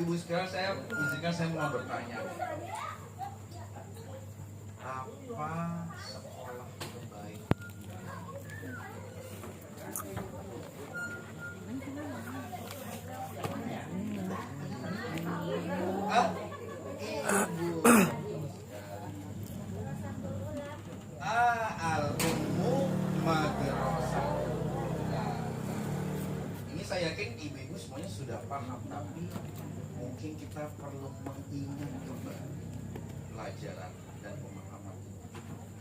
ibu sekalian, saya izinkan saya mau bertanya. Apa sekolah terbaik? Al-ummu madrasah. Ini saya yakin ibu-ibu semuanya sudah paham, tapi mungkin kita perlu mengingat kembali pelajaran dan pemahaman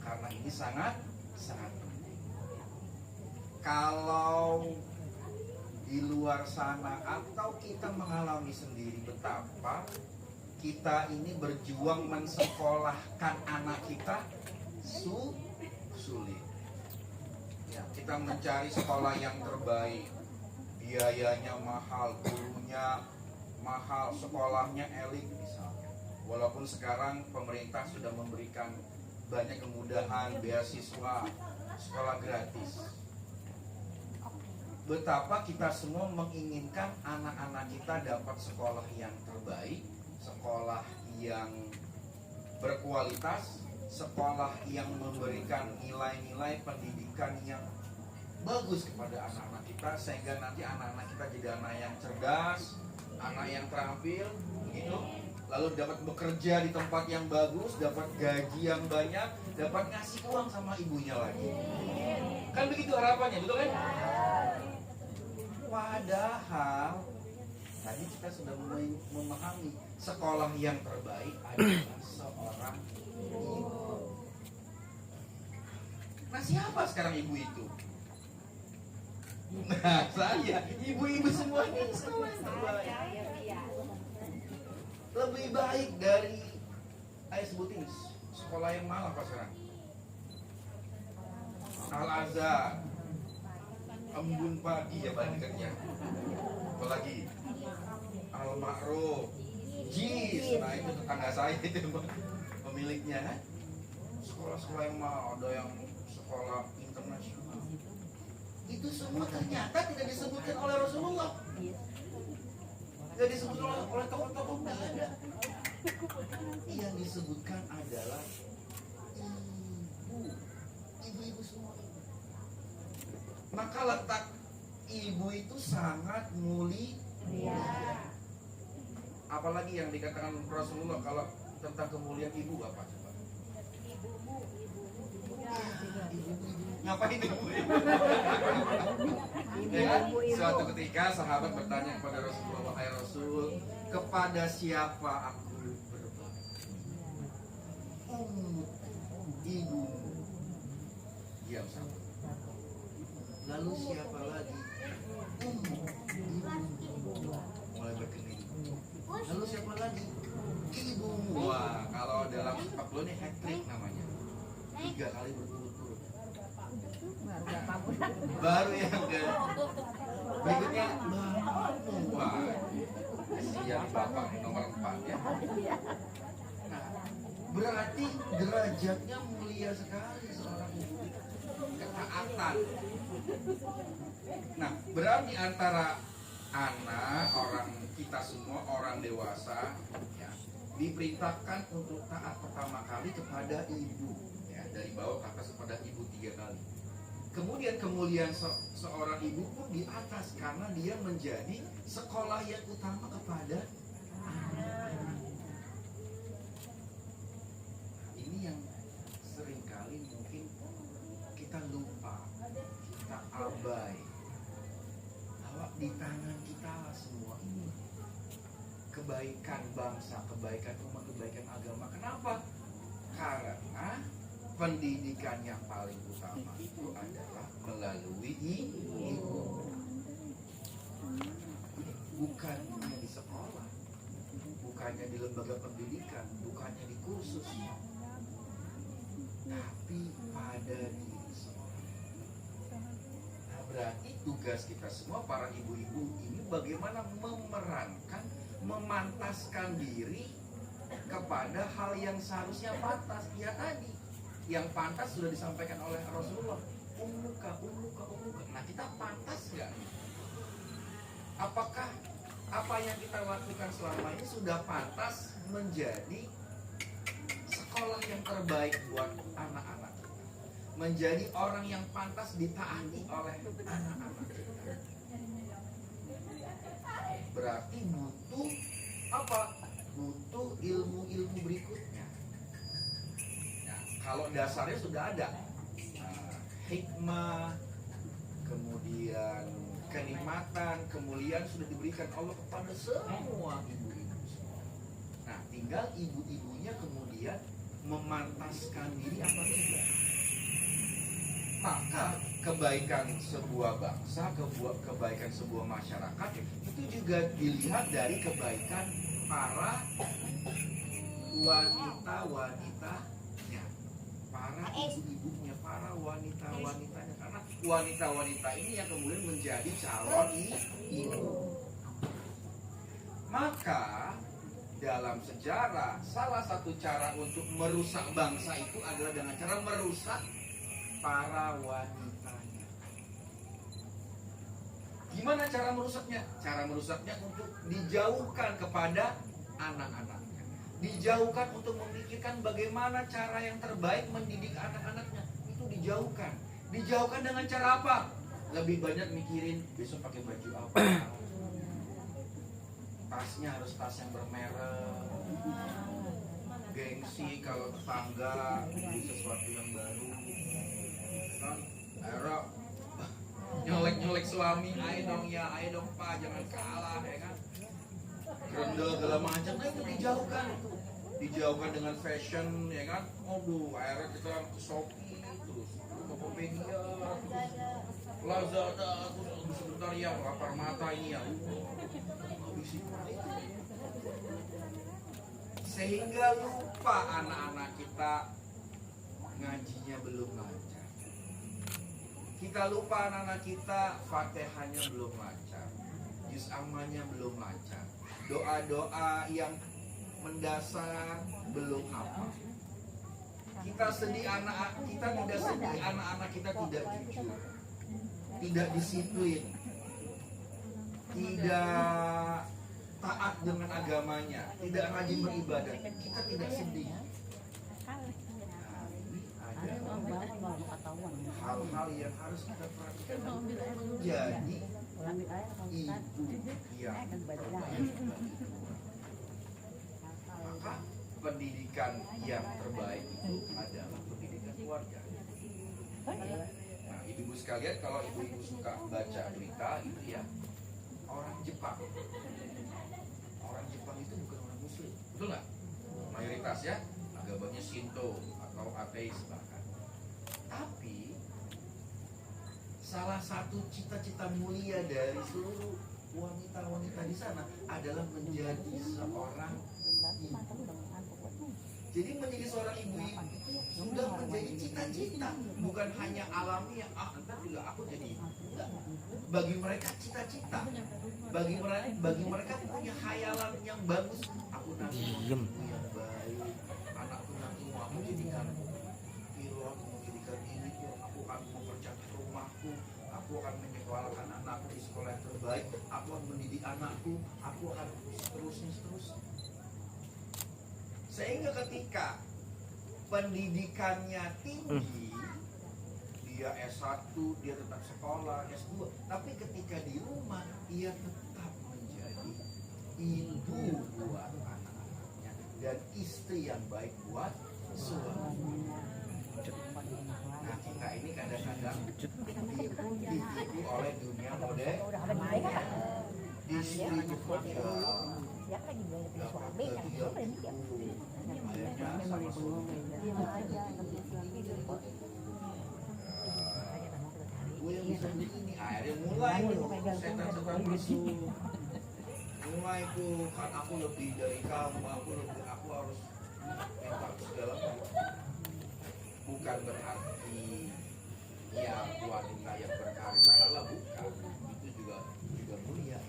karena ini sangat penting. Kalau di luar sana atau kita mengalami sendiri betapa kita ini berjuang mensekolahkan anak kita sulit. Ya, kita mencari sekolah yang terbaik, biayanya mahal, gurunya mahal, sekolahnya elit misalnya. Walaupun sekarang pemerintah sudah memberikan banyak kemudahan, beasiswa, sekolah gratis. Betapa kita semua menginginkan anak-anak kita dapat sekolah yang terbaik, sekolah yang berkualitas, sekolah yang memberikan nilai-nilai pendidikan yang bagus kepada anak-anak kita, sehingga nanti anak-anak kita jadi anak yang cerdas, anak yang terampil, gitu. Lalu dapat bekerja di tempat yang bagus, dapat gaji yang banyak, dapat ngasih uang sama ibunya lagi. Kan begitu harapannya, betul kan? Padahal tadi kita sudah memahami sekolah yang terbaik adalah seorang ibu. Nah, siapa sekarang ibu itu? Nah, saya, ibu-ibu semua ini sekolah yang terbaik. Lebih baik dari, ayo sebutin sekolah yang mana apa sekarang? Al-Azhar, Embun Pagi ya paling dekatnya. Apalagi Al-Ma'ruf, JIS, nah itu tetangga saya itu pemiliknya kan. Sekolah-sekolah yang mahal, ada yang sekolah internasional. Itu semua ternyata tidak disebutkan oleh Rasulullah. Tidak disebutkan oleh tokoh-tokoh, tidak ada. Yang disebutkan adalah ibu-ibu semua. Maka letak ibu itu sangat mulia. Apalagi yang dikatakan Rasulullah kalau tentang kemuliaan ibu apa coba? Ngapain ibu? Ya, suatu ketika sahabat bertanya kepada Rasulullah, wahai Rasul, kepada siapa aku berbakti? Ibu. Diam satu. Lalu siapa lagi? Ibu. Mulai berkening. Lalu siapa lagi? Ibumu. Wah, kalau dalam sepak bola ini hat-trick namanya. 3 kali berturut-turut. Baru yang ke berikutnya bapakmu. Wah, siap bapak nomor 4 ya. Nah, berarti derajatnya mulia sekali seorang ibu. Ketaatan. Nah, berarti antara anak, orang kita semua, orang dewasa ya, diperintahkan untuk taat pertama kali kepada ibu ya, dari bawah ke atas kepada ibu 3 kali. Kemudian kemuliaan seorang ibu pun di atas karena dia menjadi sekolah yang utama kepada anak. Ini yang seringkali mungkin kita lupa, kita abai bahwa di tangan kita semua ini kebaikan bangsa, kebaikan umat, kebaikan agama. Kenapa? Karena pendidikan yang paling utama itu adalah melalui ibu. Bukannya di sekolah, bukannya di lembaga pendidikan, bukannya di kursus, tapi pada diri seorang. Nah, berarti tugas kita semua para ibu-ibu ini bagaimana memerankan, memantaskan diri kepada hal yang seharusnya pantas. Ya tadi yang pantas sudah disampaikan oleh Rasulullah, ummuka. Nah, kita pantas nggak? Apakah apa yang kita lakukan selama ini sudah pantas menjadi sekolah yang terbaik buat anak-anak kita, menjadi orang yang pantas ditaati oleh anak-anak kita. Berarti butuh apa? Butuh ilmu-ilmu berikutnya. Nah, kalau dasarnya sudah ada, hikmah, kemudian kenikmatan, kemuliaan sudah diberikan Allah kepada semua ibu-ibu. Nah, tinggal ibu-ibunya kemudian memantaskan diri apa tidak. Maka kebaikan sebuah bangsa, kebaikan sebuah masyarakat itu juga dilihat dari kebaikan para wanita-wanitanya, para ibu-ibunya, para wanita-wanitanya. Karena wanita-wanita ini yang kemudian menjadi calon ibu. Maka dalam sejarah salah satu cara untuk merusak bangsa itu adalah dengan cara merusak para wanitanya. Gimana cara merusaknya? Cara merusaknya untuk dijauhkan kepada anak-anaknya, dijauhkan untuk memikirkan bagaimana cara yang terbaik mendidik anak-anaknya. Itu dijauhkan dengan cara apa? Lebih banyak mikirin besok pakai baju apa, tasnya harus tas yang bermerek, gengsi kalau tetangga beli sesuatu yang baru kan, ayo nyolek suami, ayo dong pak, jangan kalah ya kan, rendel segala macam. Nah itu dijauhkan dengan fashion ya kan. Aduh, akhirnya kita ke Shopee terus Tokopedia, Lazada, terus sebentar ya lapar mata ini ya, sehingga lupa anak-anak kita ngajinya belum lancar. Kita lupa anak-anak kita Fatihahnya belum lancar, juz ammanya belum lancar, doa-doa yang mendasar belum hafal. Kita sedih anak-anak kita tidak jujur, tidak disiplin, tidak taat dengan agamanya, tidak rajin beribadah. Kita tidak sedih. Hal-hal yang harus kita perhatikan menjadi ibu yang terbaik. Maka pendidikan yang terbaik itu adalah pendidikan keluarga. Nah, ibu-ibu sekalian, kalau ibu-ibu suka baca berita itu ya, orang Jepang itu bukan orang Muslim, betul nggak? Mayoritas ya agamanya Shinto atau ateis bahkan. Tapi salah satu cita-cita mulia dari seluruh wanita-wanita di sana adalah menjadi seorang ibu. Jadi menjadi seorang ibu itu sudah menjadi cita-cita, bukan hanya alamiah. Entar juga aku jadi ibu. Enggak. Bagi mereka cita-cita. Bagi mereka punya khayalan yang bagus. Aku nanti ibu yang baik, anakku nanti mau aku jadikan pilot, mau jadikan ini, aku akan mempercantik rumahku, aku akan menyekolahkan anakku di sekolah yang terbaik, aku akan mendidik anakku, aku akan seterusnya. Sehingga ketika pendidikannya tinggi, dia S1, dia tetap sekolah, S2, tapi ketika di rumah dia tetap menjadi ibu buat anak-anaknya dan istri yang baik buat suami. Nah, kita ini kadang-kadang ditipu oleh dunia modern, distribusi ini akhirnya mulai setan-setan masuk, mulai tuh kan aku lebih dari kamu, aku harus minta segala macam. Bukan berarti ya wanita yang berkarir salah, bukan, itu juga mulia.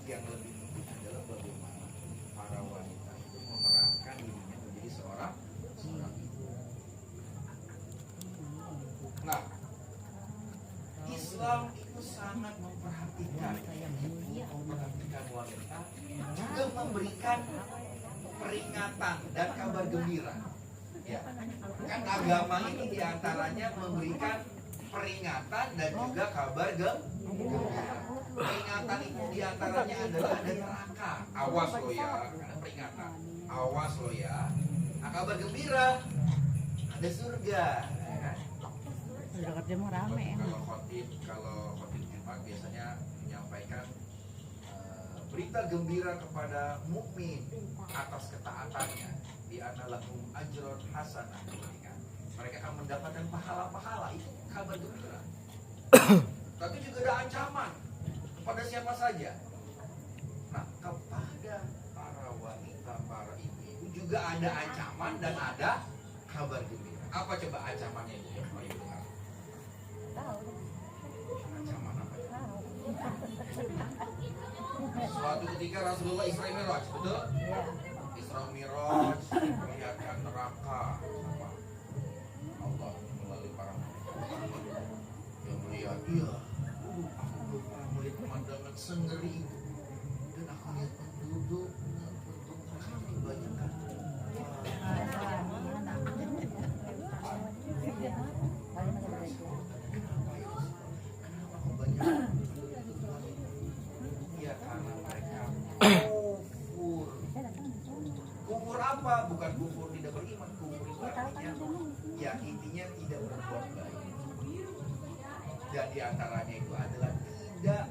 Yang lebih penting adalah bagaimana para wanita itu memerankan dirinya menjadi seorang ibu. Nah, Islam itu sangat memperhatikan wanita, juga memberikan peringatan dan kabar gembira. Ya, kan agama ini diantaranya memberikan peringatan dan juga kabar gembira. Peringatan itu diantaranya adalah ada neraka, awas lo ya, karena peringatan, awas lo ya. Nah, kabar gembira ada surga. Ya kan? Kalau khotib Jumat biasanya menyampaikan berita gembira kepada mukmin atas ketaatannya, di analahum ajron hasanah. Mereka akan mendapatkan pahala-pahala, itu kabar gembira. Tapi juga ada ancaman kepada siapa saja. Nah, kepada para wanita, para ibu juga ada ancaman dan ada kabar gembira. Apa coba ancamannya itu? Ancaman apa? Suatu ketika Rasulullah Isra Mi'raj, betul? Isra Mi'raj melihatkan neraka sama Allah melalui para malaikat. Yang melihat, iya, aku belum pernah melihat pemandangan sengeri itu. Dan aku lihat penduduk mereka kebanyakan. Kufur apa? Bukan kufur tidak beriman. Kufur itu artinya ya intinya tidak berbuat baik. Dan diantaranya itu adalah tidak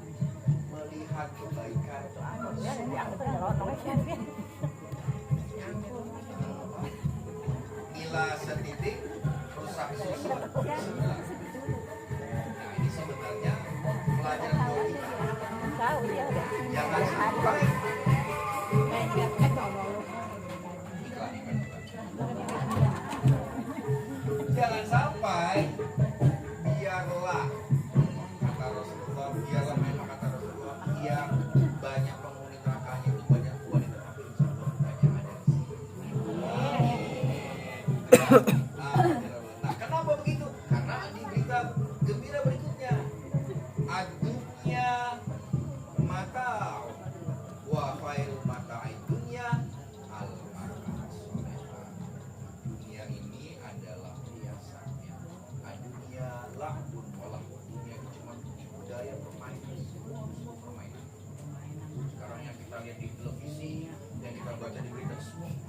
melihat kebaikan. Nila setitik rusak susun. Nah, ini sebenarnya pelajaran buat kita. Jangan sampai jangan sampai biarlah kata Rasulullah, biarlah memang kata Rasulullah yang banyak penghuni nerakanya itu banyak wanita, tapi insya Allah banyak ada di sini. Nah, kenapa begitu? Karena di berita gembira berikutnya, adunya mata wa khairul mata'i dunya al mar'ah solehah. Dunia ini adalah hiasannya. Dunia la'bun walah. Dunia itu cuma budaya permainan, semua permainan. Sekarang yang kita lihat di televisi, yang kita baca di berita semua itu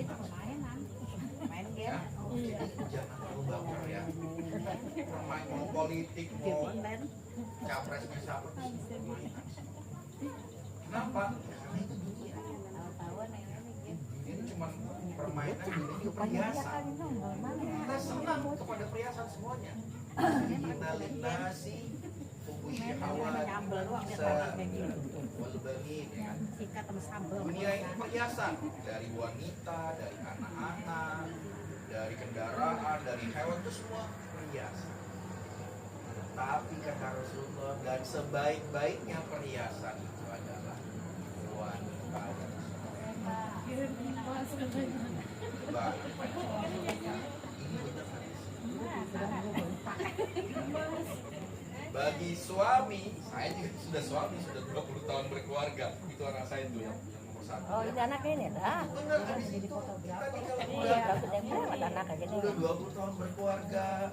permainan. Main game. Ya? Jadi jangan terlalu baper ya. Permain mau politik, mau capresnya siapa, kenapa? Karena itu dunia. Ini cuma permainan, dunia itu perhiasan. Kita senang kepada perhiasan semuanya. Kita linasi tubuhnya hawa walbanin, ya kan? Dunia ini perhiasan dari wanita, dari anak-anak, dari kendaraan, dari hewan, itu semua perhiasan. Tapi kata Rasulullah, dan sebaik-baiknya perhiasan itu adalah wanita yang bagi suami, saya juga sudah suami, sudah 20 tahun berkeluarga. Itu anak saya itu yang nomor 1. Oh, ini anaknya ini dah. Benar, habis itu kita udah 20 tahun berkeluarga,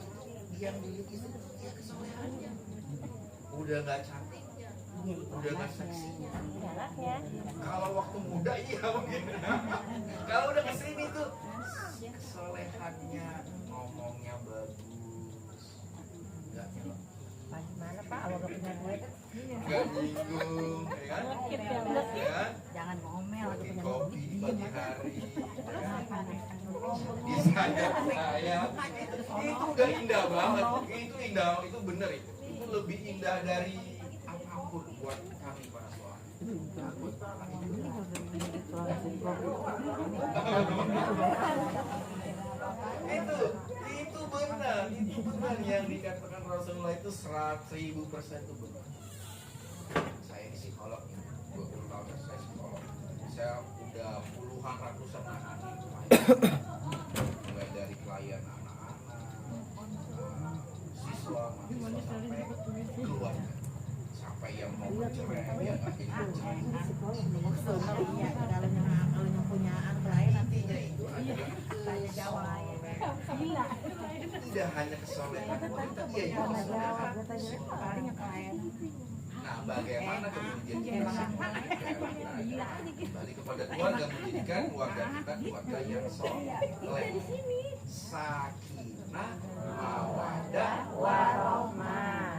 yang dimiliki itu ya kesolehannya. Udah gak cantiknya, udah gak seksinya. Kalau waktu muda iya mungkin. Kalau udah kesini tuh kesolehannya, ngomongnya bagus, gak nyelok. Gimana Pak, kalau gak punya duit? Gak nyinggung, ya kan? Jangan ngomel. Bikin kopi di pagi hari, ya kan? Disayang-sayang, itu udah indah banget. Itu indah, itu bener itu. Itu lebih indah dari apapun buat kami para suami. Itu benar yang dikatakan Rasulullah itu 100.000% itu benar. Saya ini psikolog, 20 tahun saya psikolog. Saya udah puluhan ratusan anak mulai dari klien anak-anak, siswa, mahasiswa sampai keluarga. cerai ya nggak jadi cerai. Kalau yang punya anak lain nanti Intinya itu adalah tanya jawab. tidak hanya kesolehan wanita, dia juga kesolehan. Paling yang lain. Nah, bagaimana kemudian kita kembali kepada keluarga, menjadikan keluarga kita keluarga yang soleh, sakinah, mawaddah, Warohmah.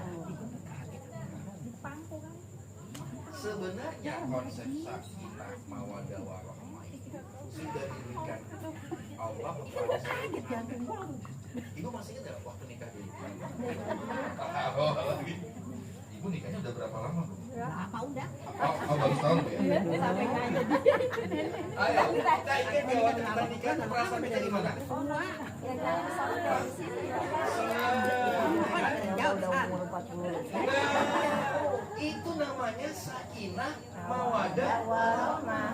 sebenarnya konsep sakinah, mawaddah, warohmah itu sudah diberikan Allah kepada seluruh. Ibu masih ingat waktu nikah dulu? Lagi. Ibu nikahnya udah berapa lama, Bu? Apa udah? Oh, baru tahun ya? Sampai nanya. Ayo, kita ingat ya waktu kita nikah perasaan kita gimana? Itu namanya sakinah, mawaddah, warohmah.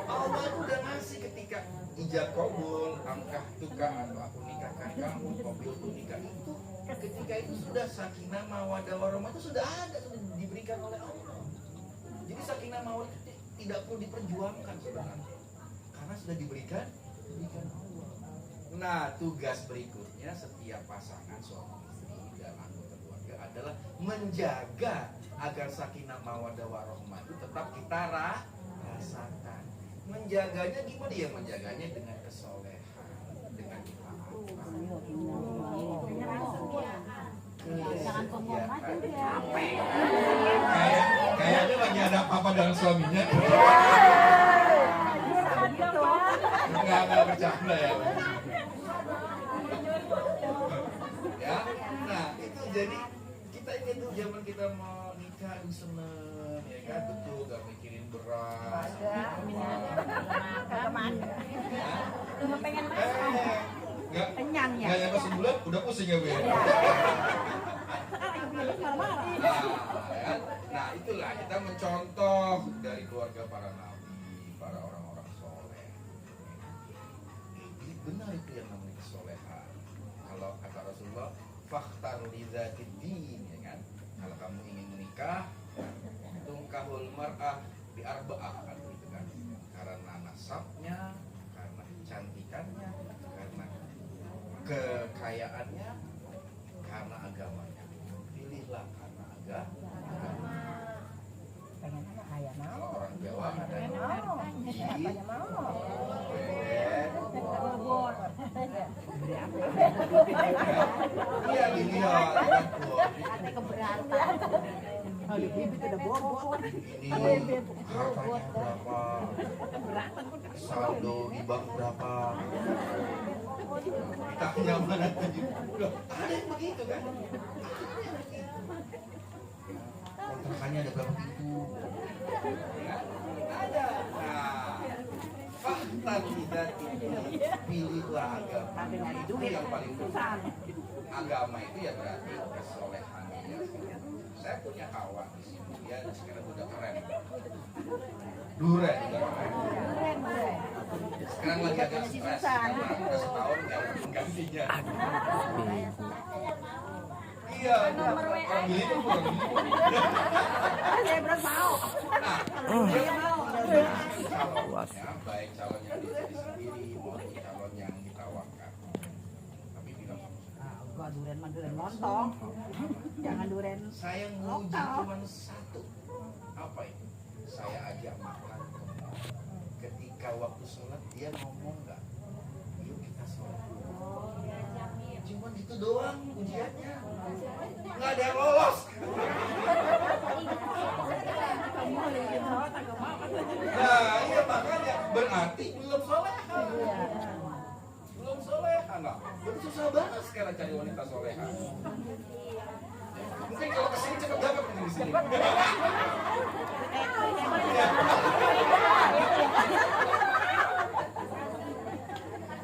Allah itu udah ngasih ketika ijab kabul, angkah tukar atau aku nikahkan kamu, kabul itu nikah itu. Ketika itu sudah sakinah, mawaddah, warohmah itu sudah ada, sudah diberikan oleh Allah. Jadi sakinah, mawaddah itu tidak perlu diperjuangkan sebenarnya, karena sudah diberikan Allah. Nah, tugas berikutnya setiap pasangan suami istri dan anggota keluarga adalah menjaga agar sakinah, mawaddah, warohmah itu tetap kita rasakan. Menjaganya gimana ya? Menjaganya dengan kesolehan, dengan ketaatan. Jangan ngomong aja dia. Kayaknya lagi ada apa-apa dengan suaminya. Nggak bercanda ya. Ya, nah itu jadi kita ingat tuh zaman kita mau nikah seneng, ya kan, betul, gak mikirin beras. Cuma pengen makan. Nggak Kenyang ya. nggak nyampe sebulan udah pusing ya, Bu ya. Nah, itulah kita mencontoh dari keluarga para nabi, para orang-orang soleh. Jadi benar itu yang namanya kesolehan. Kalau kata Rasulullah, fakhtar lidzatid din, ya kan? Kalau kamu ingin menikah, tungkahul mar'ah bi arba'ah, kan gitu kan. Karena nasabnya, karena kecantikannya, karena kekayaannya, karena agamanya. Pilihlah karena agama. Pengen anak kaya mau. Kalau orang Jawa ada Mau. Apanya mau? iya dilihat Ada keberatan. Kalau bibit udah bobot. ini hartanya berapa, saldo di bank berapa, kita nyaman aja. Ada yang begitu kan? Kontrakannya ada berapa pintu? Ya, ada. Nah, fakta tidak pilihlah agama. Itu yang paling penting. Agama itu ya berarti kesolehan. Saya punya kawan di sini, dia sekarang udah keren. Duren udah keren. Sekarang lagi agak stres karena udah setahun nggak ada penggantinya. Iya, orang beli itu kurang beli. Saya belum mau. Nah, dia mau calonnya, baik calon yang dicari sendiri maupun calon yang ditawarkan. Tapi bilang Enggak duren mah duren lontong. Jangan duren. saya nguji cuma satu. Apa itu? Saya ajak makan ke mall. Ketika waktu sholat dia ngomong nggak? Yuk kita sholat. Cuma itu doang ujiannya. Nggak ada yang lolos. Nah, iya makanya berarti belum solehan. Belum solehan lah. Berarti susah banget sekarang cari wanita solehan. Mungkin kalau kesini cepet dapat di sini.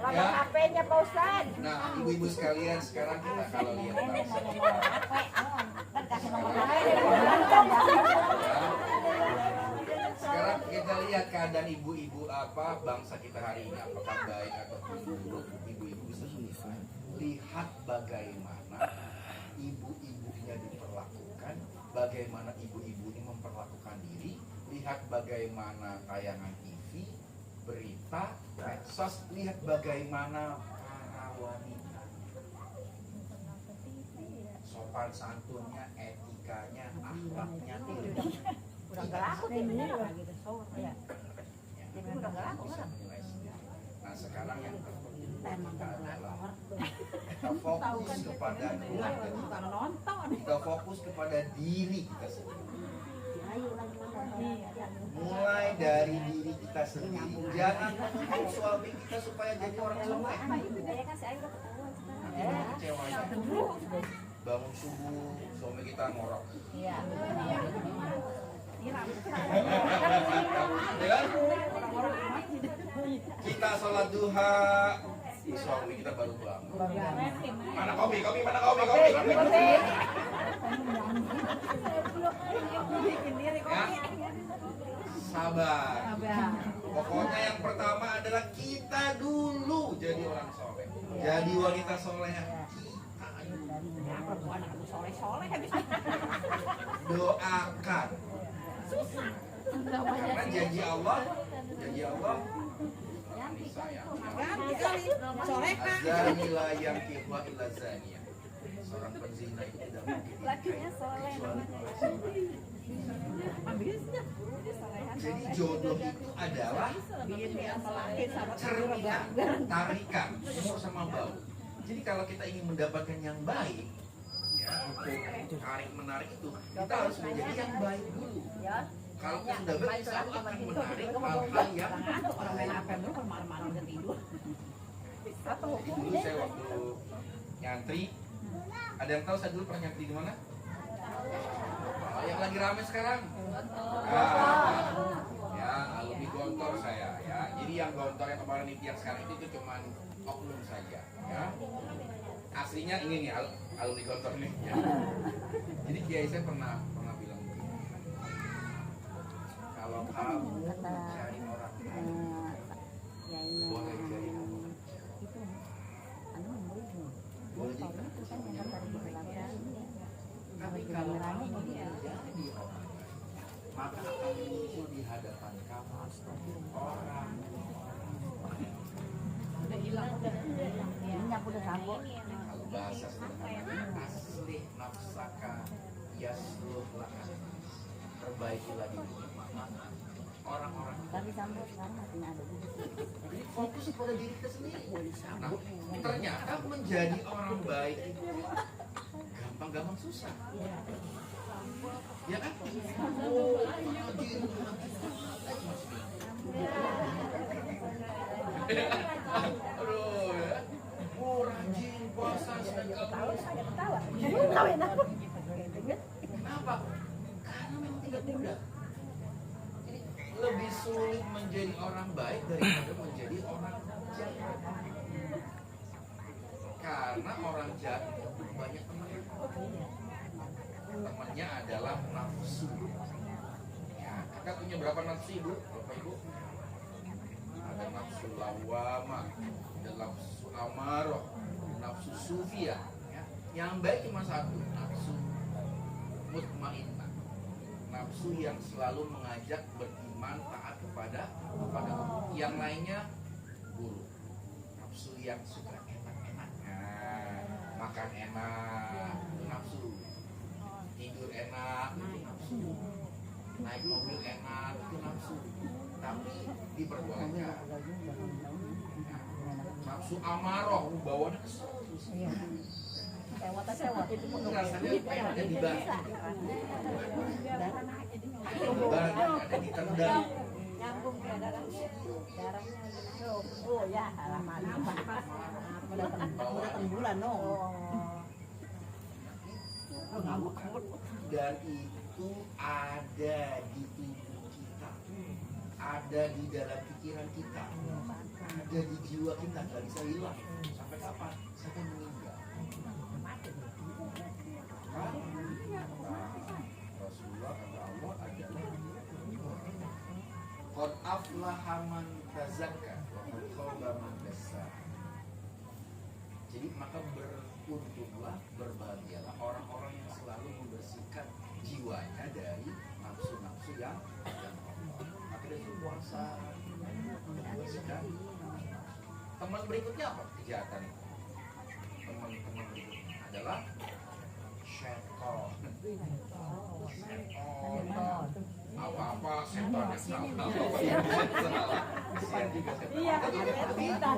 Lama HP-nya Pak Ustaz. Nah, ibu-ibu sekalian, sekarang kita kalau lihat bangsa Kan kasih nomor HP. sekarang kita lihat keadaan ibu-ibu apa bangsa kita hari ini, apakah baik ataupun buruk. Ibu-ibu bisa menilai. Lihat bagaimana ibu-ibunya diperlakukan bagaimana ibu-ibu ini memperlakukan diri, lihat bagaimana tayangan TV, berita, medsos, lihat bagaimana para wanita, sopan santunnya, etikanya, akhlaknya tinggi. Udah nggak laku ini gitu sore ya. Jadi udah nggak laku Bisa kan? menilai sendiri. Nah sekarang yang terpenting Emang kita adalah pelakor. kita fokus kepada keluarga, Bukan nonton. kita fokus kepada diri kita sendiri. Mulai dari diri kita sendiri, jangan menuntut suami kita supaya jadi orang soleh. Nanti kita kecewanya. Bangun subuh, suami kita ngorok. Iya. Ya kan? Kita sholat duha, suami kita baru bangun. Mana kopi, mana kopi. Ya, sabar. Pokoknya yang pertama adalah kita dulu jadi orang soleh, jadi wanita soleh. Perempuan aku soleh-soleh habis. Doakan. Karena janji Allah saya. Ganti kali. Soleh kan. Azanila yang kihwa illa zaniyah. Seorang penzina itu tidak mungkin Lakinya soleh namanya. Habisnya. Jadi jodoh itu adalah Biar melahir sama cerminan, tarikan, umur sama bau. Jadi kalau kita ingin mendapatkan yang baik, ya untuk tarik menarik itu, kita harus menjadi yang baik dulu. Ya. Kalau kita sudah baik, kita akan menarik hal-hal yang Orang main apa dulu kalau malam-malam udah tidur. Jadi dulu saya waktu nyantri, ada yang tahu saya dulu pernah nyantri di mana? Oh, yang lagi rame sekarang. Ya, alumni Gontor saya ya. Jadi yang Gontor yang kemarin yang sekarang itu cuma oknum saja ya. Aslinya ini nih alumni Gontor nih ya. Jadi kiai saya pernah bilang begini. Kalau kamu mencari orang boleh jadi boleh jadi tapi kalau kamu menjadi orang maka akan muncul di hadapan kamu orang Udah hilang udah. Minyak udah sanggup. kalau bahasa sederhana asli nafsaka yasluh laka perbaikilah dirimu orang-orang Tapi sambut sekarang masih ada juga. jadi fokus pada diri kita sendiri. Nah, ternyata menjadi orang baik itu gampang susah. Ya kan? Oh, rajin. Aduh ya. Oh, rajin puasa sedekah. Kenapa? Karena memang tidak mudah. Jadi lebih sulit menjadi orang baik daripada menjadi orang jahat. Karena orang jahat itu banyak temannya. Temannya adalah nafsu. Ya, kita punya berapa nafsu ibu, bapak ibu? Ada nafsu lawamah, ada nafsu amaroh, nafsu sufiyah. Ya. Yang baik cuma satu, nafsu mutmainnah. Nafsu yang selalu mengajak beriman taat kepada Allah. Yang lainnya buruk. Nafsu yang suka enak-enak. Nah, makan enak, itu nafsu. Tidur enak, itu nafsu. Naik mobil enak, itu nafsu. Tapi diperbolehkan. Nafsu amaroh, bawanya kesel. Sewa itu pun Rasanya pengen dibakar. Ada ditendang. nyambung ya darahnya oh ya halaman Udah bulan no. Dan itu ada di tubuh kita, ada di dalam pikiran kita, ada di jiwa kita, nggak bisa hilang. Sampai kapan? Sampai meninggal. Kan? Rasulullah kata Allah adalah qad aflaha man tazakka wa qad khaba man dassaha. Jadi maka beruntunglah, berbahagialah orang-orang yang selalu membersihkan jiwa yang Allah. Akhirnya itu puasa. Bersihkan. Teman berikutnya apa kejahatan itu? Teman-teman berikutnya adalah setan. Apa-apa setan yang salah. Apa yang salah. Kesian juga setan. Iya, Kita.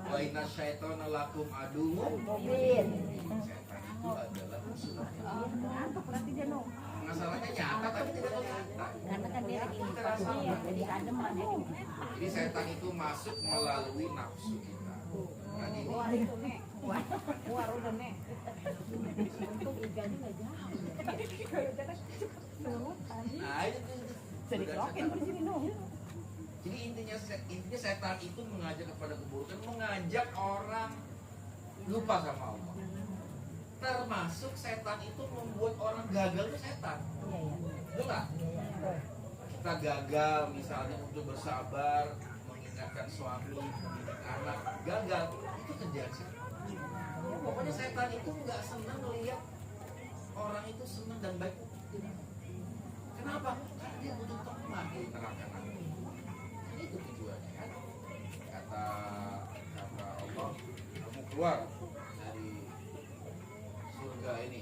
Wa inna syaitana lakum aduwwun Mungkin. setan itu adalah musuh. Berarti dia no. Masalahnya nyata tapi tidak kelihatan. Karena kan dia lagi Kita rasakan. jadi ademan ya. Jadi setan itu masuk melalui nafsu kita. Nah, ini Wah, udah nek. Untung ikannya nggak jauh. nah itu Jadi kelokin di sini no. jadi intinya setan itu mengajak kepada keburukan, mengajak orang lupa sama Allah. Termasuk setan itu membuat orang gagal itu setan. Iya, iya. Betul nggak? Kita gagal misalnya untuk bersabar, mengingatkan suami, mendidik anak, gagal, itu kerjaan setan. Pokoknya setan itu nggak senang melihat orang itu senang dan baik. Kenapa? Karena dia butuh teman di neraka nanti. Itu tujuannya kan. Kata Allah, kamu keluar dari surga ini.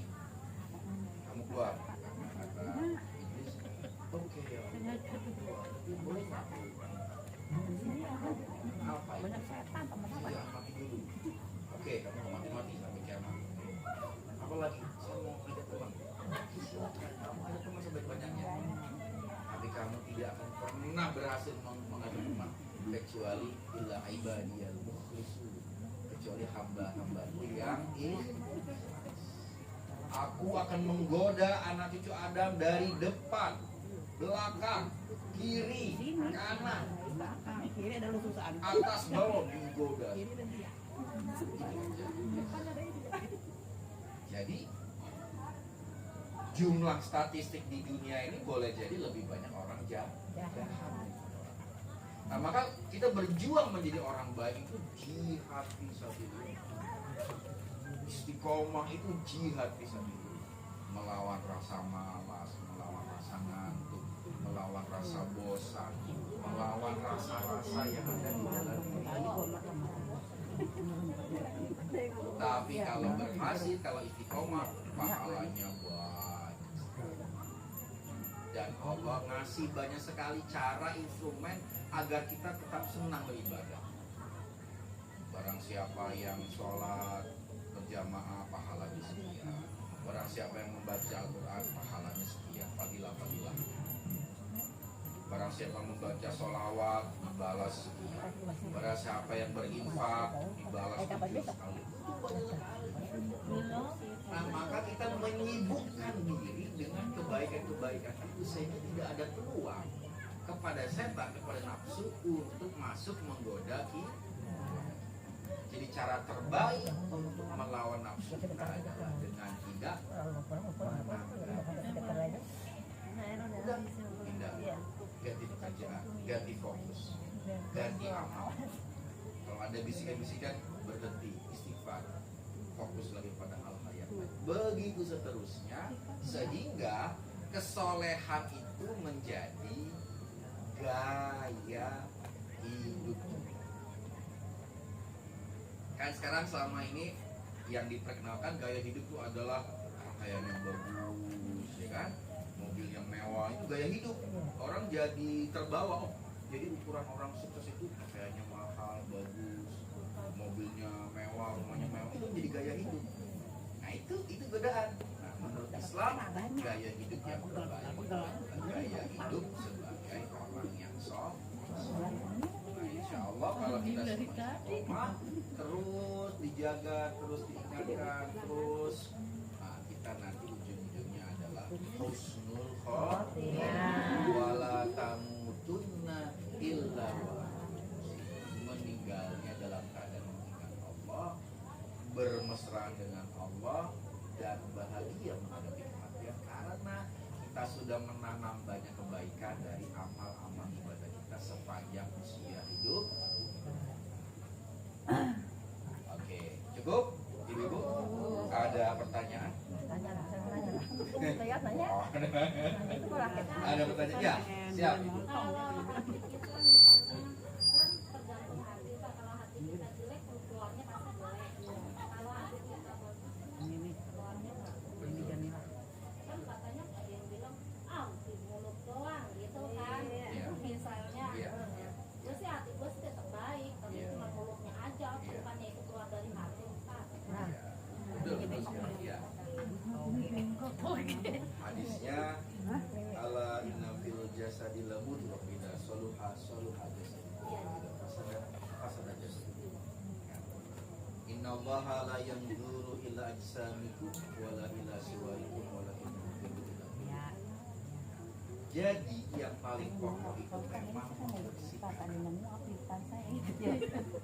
Kamu keluar. Kata Iblis, oke ya. Boleh nggak? Apa itu? Banyak setan teman-teman. Iya, mati dulu. Oke, kamu mau mati sampai kiamat. Apa lagi? Saya mau ajak teman. Silakan, kamu ajak teman sebanyak-banyaknya. Tapi kamu tidak akan pernah berhasil mengajak teman kecuali illa ibadiyal mukhlisun, kecuali hamba-hambaku yang aku akan menggoda anak cucu Adam dari depan, belakang, kiri, kanan, Kiri ada lususan. atas, bawah digoda. Jadi jumlah statistik di dunia ini boleh jadi lebih banyak orang jahat. Nah, maka kita berjuang menjadi orang baik itu jihad fisabilillah. Istiqomah itu jihad fisabilillah. Melawan rasa malas, melawan rasa ngantuk, melawan rasa bosan, melawan rasa-rasa yang ada di dalam diri. Tapi kalau berhasil, kalau istiqomah, pahalanya banyak. Dan Allah ngasih banyak sekali cara, instrumen agar kita tetap senang beribadah. Barang siapa yang sholat berjamaah, pahalanya sekian. Barang siapa yang membaca Al-Quran, pahalanya sekian. Fadilah. Barang siapa membaca sholawat, dibalas sekian. Barang siapa yang berinfak, dibalas 7 sekali. Nah, maka kita menyibukkan diri dengan kebaikan-kebaikan itu sehingga tidak ada peluang kepada setan, kepada nafsu untuk masuk menggoda kita. Jadi cara terbaik untuk melawan nafsu kita adalah dengan tidak ganti pekerjaan, ganti fokus, ganti amal. Kalau ada bisikan-bisikan, berhenti, istighfar, fokus lagi pada hal-hal yang baik. Begitu seterusnya, sehingga kesolehan itu menjadi gaya hidup. Kan sekarang selama ini yang diperkenalkan gaya hidup itu adalah pakaian yang bagus, ya kan? Mobil yang mewah itu gaya hidup. Orang jadi terbawa, jadi ukuran orang sukses itu pakaiannya mahal, bagus, mobilnya mewah, rumahnya mewah, itu jadi gaya hidup. Nah itu godaan. Nah menurut Islam gaya hidup yang terbaik adalah gaya hidup sebagai orang yang soleh. Nah insya Allah kalau kita semua istiqomah, terus dijaga, terus diingatkan, terus nah, kita nanti ujung-ujungnya adalah husnul khotimah wala tamutunna illa wa meninggalnya dalam keadaan mengingat Allah, bermesraan dengan Allah dan bahagia menghadapi kematian karena kita sudah menanam banyak kebaikan dari amal-amal ibadah kita sepanjang usia hidup. Oke, cukup? Ibu-ibu? Ada pertanyaan? Tanya lah, saya mau nanya lah. Saya nanya Oh. Itu kalau kita Ada pertanyaan? Ya, siap. Kalau hati kita misalnya kan tergantung hati Pak. Kalau hati kita jelek keluarnya pasti jelek. Kalau hati kita bagus Ini keluarnya bagus. ini Jamila. Kan katanya ada yang bilang di mulut doang gitu kan. Iya. Misalnya Iya. gue sih hati gue sih tetap baik tapi Iya. cuma mulutnya aja Iya. bukannya itu keluar dari hati Pak. Nah, Ya. Betul, betul sekali. Ya. Hadisnya ala inna fil jasadi lamudghah idza saluha saluha jasad. Fasada jasad. Inna Allaha la yanzuru ila ajsamikum wala ila siwarikum walakin yanzuru ila qulubikum. ya. Jadi yang paling pokok itu memang membersihkan.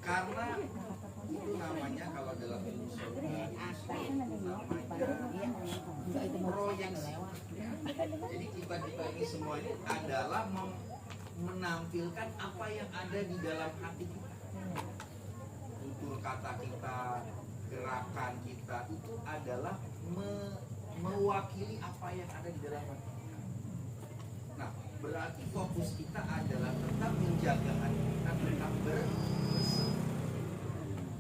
Karena itu namanya kalau dalam ilmu surga itu namanya proyeksi. Ya. Jadi kita ini semua ini adalah menampilkan apa yang ada di dalam hati kita. Tutur kata kita, gerakan kita itu adalah mewakili apa yang ada di dalam hati kita. Nah, berarti fokus kita adalah tetap menjaga hati kita tetap bersih.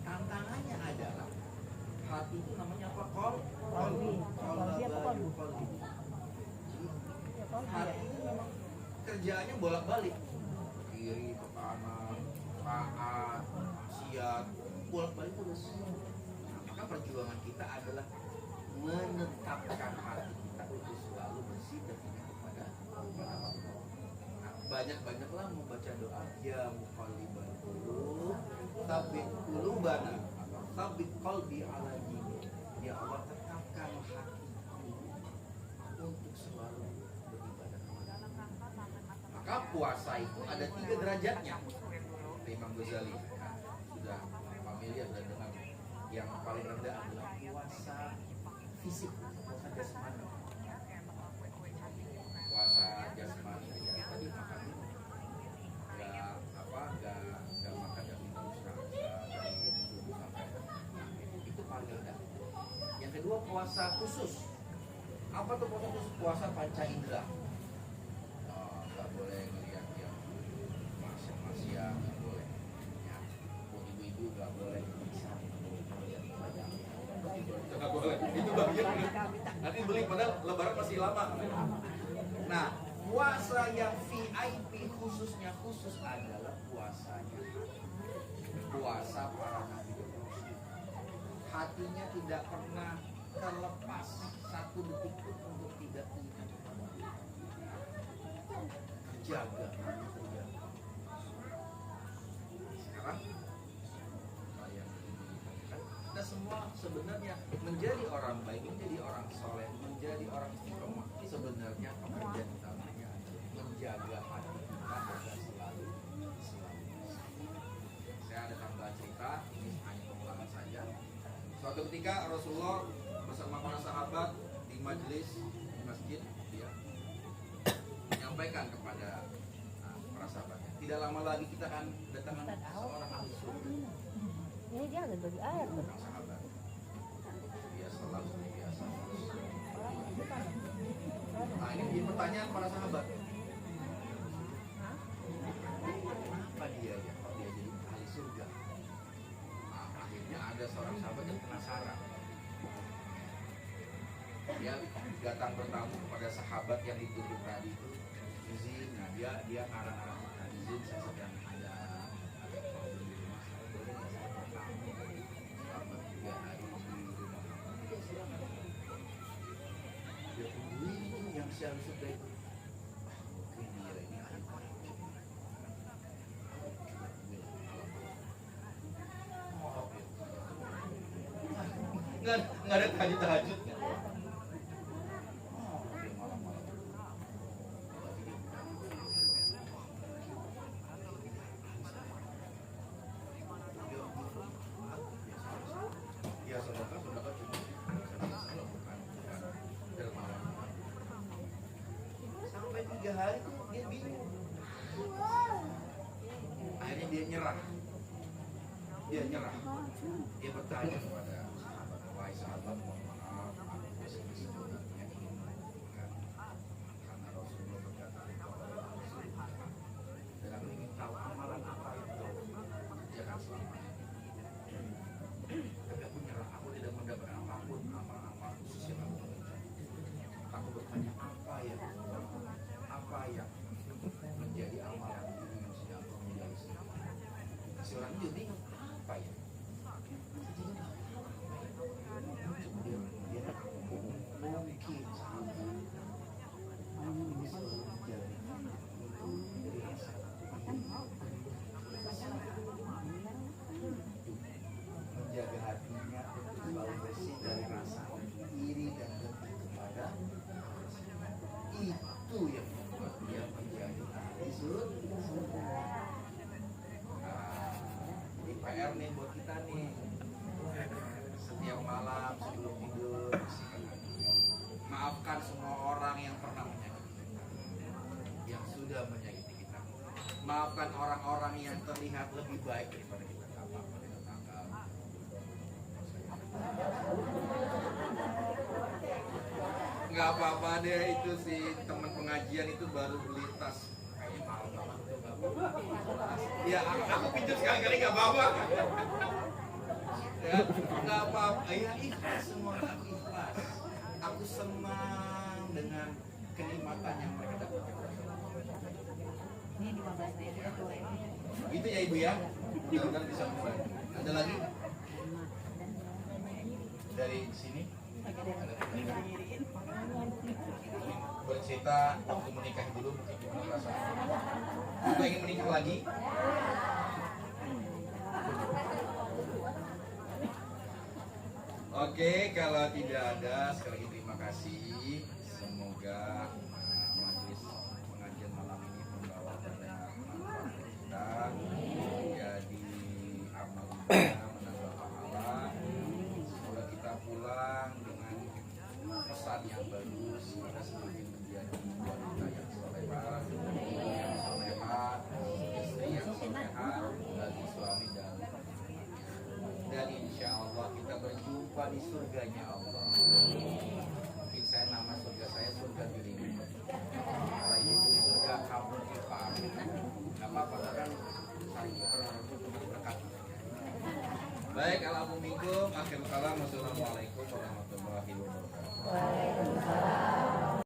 Tantangannya adalah hati itu namanya apa? Qalbi. Hati itu memang kerjaannya bolak-balik, kiri ke kanan, taat, maksiat, bolak-balik terus. Nah, maka perjuangan kita adalah menetapkan hati kita untuk selalu bersih dan ingat kepada Allah. Nah, banyak-banyaklah membaca doa ya muqallibal qulub tsabbit qulubana atau tsabbit qalbi ala dinik. Ya Allah, tetapkan hatiku untuk selalu beribadah kepada Allah. Maka puasa itu ada 3 derajatnya. Imam Ghazali sudah familiar dengan yang paling rendah adalah puasa fisik, puasa jasmani. Puasa jasmani ya tadi makan nggak makan dan minum dari subuh sampai itu paling rendah. Yang kedua puasa khusus. Apa tuh puasa khusus? Puasa panca indera. Nggak boleh ngeliat yang maksiat, nggak boleh. Ya, ibu-ibu nggak boleh bisa nggak boleh. Itu bagian. Nanti beli padahal lebaran masih lama. Nah, puasa yang VIP khususnya khusus adalah puasanya puasa para nabi dan rasul. Hatinya tidak pernah terlepas satu detik pun untuk tidak ingat kepada Allah. Jaga, terjaga. Sekarang yang kita semua sebenarnya menjadi orang baik, menjadi orang soleh, menjadi orang istiqomah. Sebenarnya pekerjaan utamanya adalah menjaga hati kita agar selalu saya ada tambahan cerita, ini hanya pengulangan saja. Suatu ketika Rasulullah bersama para sahabat di majelis di masjid, dia menyampaikan kepada para sahabatnya, tidak lama lagi kita akan datangkan seorang ahli surga. Ini dia ada bagi air tuh. Orang sahabat dia selalu biasa. Nah, ini menjadi pertanyaan para sahabat. Kenapa dia ya? Kok dia jadi ahli surga? Nah, akhirnya ada seorang sahabat yang penasaran. Dia datang bertamu kepada sahabat yang dituduh tadi itu. Izin, nah dia ngarang-ngarang. Nah, izin, saya sedang ada problem di rumah. Saya boleh nggak saya bertamu selama 3 hari di rumah? Ya silakan. Dia tungguin yang si ahli surga itu. Mungkin dia ini ahli tahajud. Nggak ada tahajud-tahajudnya. Dia malam-malam. Dia sedekah cuma bukan dermawan. Sampai 3 hari tuh dia bingung. Akhirnya dia nyerah. Dia bertanya kepada sahabat, wahai sahabat, mohon maaf, aku masih ingin itu yang membuat dia menjadi ahli surga. Nah, ini PR nih buat kita nih. Setiap malam sebelum tidur, maafkan semua orang yang pernah menyakiti kita, yang sudah menyakiti kita. Maafkan orang-orang yang terlihat lebih baik daripada kita. Nggak apa-apa deh, itu si teman pengajian itu baru beli tas kayaknya mahal banget tuh, nggak apa-apa. Ya aku pinjam sekali-kali nggak apa-apa. Ya nggak apa-apa, ya ikhlas semua, aku ikhlas. Aku senang dengan kenikmatan yang mereka dapatkan. Ini 15.000 Gitu ya ibu ya, mudah-mudahan bisa mulai. Ada lagi dari sini? Bercerita waktu menikah dulu mungkin gimana rasanya? Juga ingin menikah lagi? Oke, kalau tidak ada, sekali lagi terima kasih. Semoga majelis pengajian malam ini membawa banyak manfaat untuk kita, jadi amal ibadah, menambah pahala. Semoga kita pulang dengan pesan yang bagus, kita semakin menjadi wanita yang solehah, yang solehat, istri yang solehat bagi suami dan insya Allah kita berjumpa di surganya Allah.